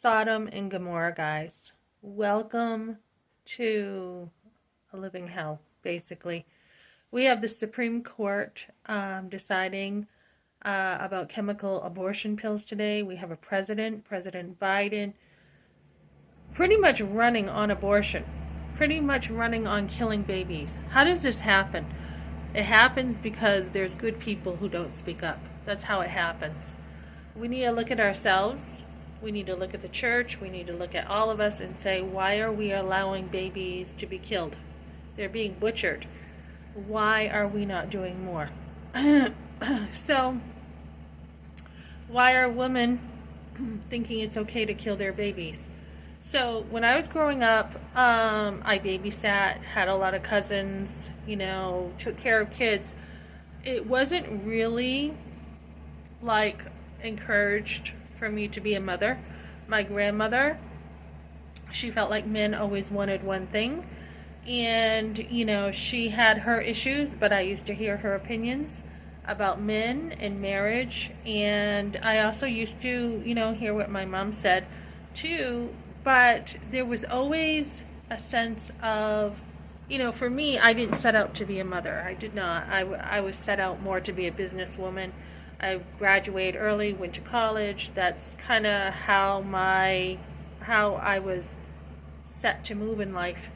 Sodom and Gomorrah, guys. Welcome to a living hell, basically. We have the Supreme Court deciding about chemical abortion pills today. We have a President Biden, pretty much running on abortion, pretty much running on killing babies. How does this happen? It happens because there's good people who don't speak up. That's how it happens. We need to look at ourselves. We need to look at the church. We need to look at all of us and say, why are we allowing babies to be killed? They're being butchered. Why are we not doing more? So, why are women thinking it's okay to kill their babies? So, when I was growing up, I babysat, had a lot of cousins, took care of kids. It wasn't really like encouraged for me to be a mother. My grandmother, she felt like men always wanted one thing. And, she had her issues, but I used to hear her opinions about men and marriage. And I also used to, hear what my mom said too. But there was always a sense of, for me, I didn't set out to be a mother. I did not. I was set out more to be a businesswoman. I graduated early, went to college. That's kind of how I was set to move in life.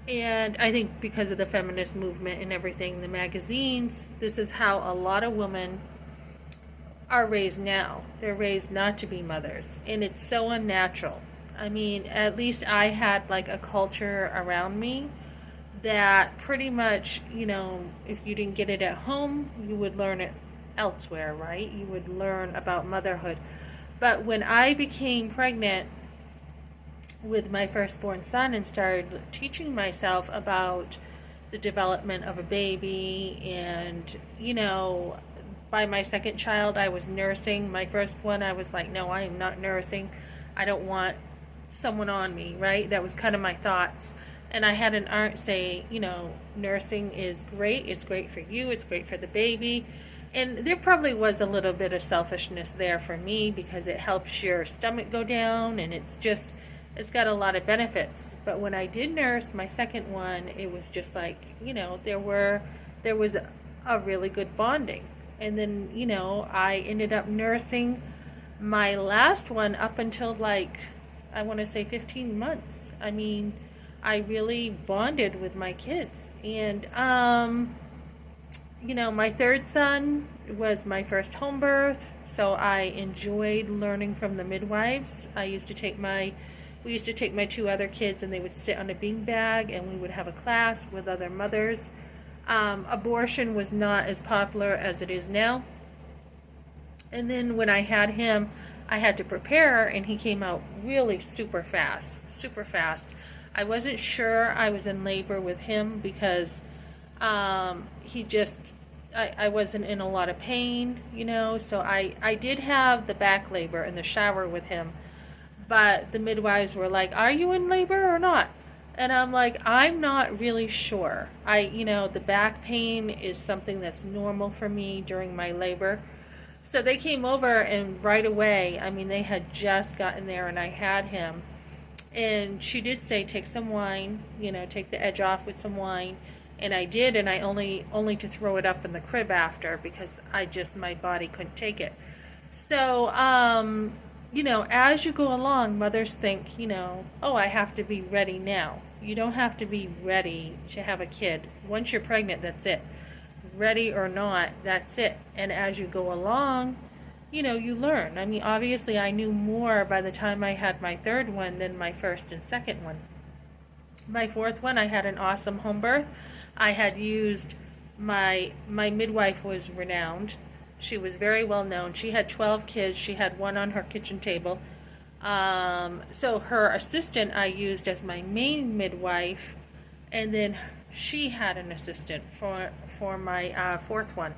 And I think because of the feminist movement and everything, the magazines, this is how a lot of women are raised now. They're raised not to be mothers. And it's so unnatural. I mean, at least I had like a culture around me that pretty much, if you didn't get it at home, you would learn it elsewhere, right? You would learn about motherhood. But when I became pregnant with my firstborn son and started teaching myself about the development of a baby, and by my second child I was nursing. My first one, I was like, no, I am not nursing. I don't want someone on me, right? That was kind of my thoughts. And I had an aunt say, nursing is great. It's great for you. It's great for the baby. And there probably was a little bit of selfishness there for me because it helps your stomach go down, and it's got a lot of benefits. But when I did nurse my second one, it was just like, there was a really good bonding. And then, I ended up nursing my last one up until I want to say 15 months. I mean, I really bonded with my kids. And, my third son was my first home birth, so I enjoyed learning from the midwives. We used to take my two other kids, and they would sit on a beanbag, and we would have a class with other mothers. Abortion was not as popular as it is now. And then when I had him, I had to prepare, and he came out really super fast. I wasn't sure I was in labor with him because I wasn't in a lot of pain, so I did have the back labor in the shower with him. But the midwives were like, are you in labor or not? And I'm like, I'm not really sure. The back pain is something that's normal for me during my labor. So they came over, and right away, I mean, they had just gotten there, and I had him. And she did say, take some wine, take the edge off with some wine. And I did, and I only to throw it up in the crib after because my body couldn't take it. So, as you go along, mothers think, oh, I have to be ready now. You don't have to be ready to have a kid. Once you're pregnant, that's it. Ready or not, that's it. And as you go along, you learn. I mean, obviously, I knew more by the time I had my third one than my first and second one. My fourth one, I had an awesome home birth. I had used my midwife was renowned. She was very well known. She had 12 kids. She had one on her kitchen table. So her assistant I used as my main midwife, and then she had an assistant for my fourth one.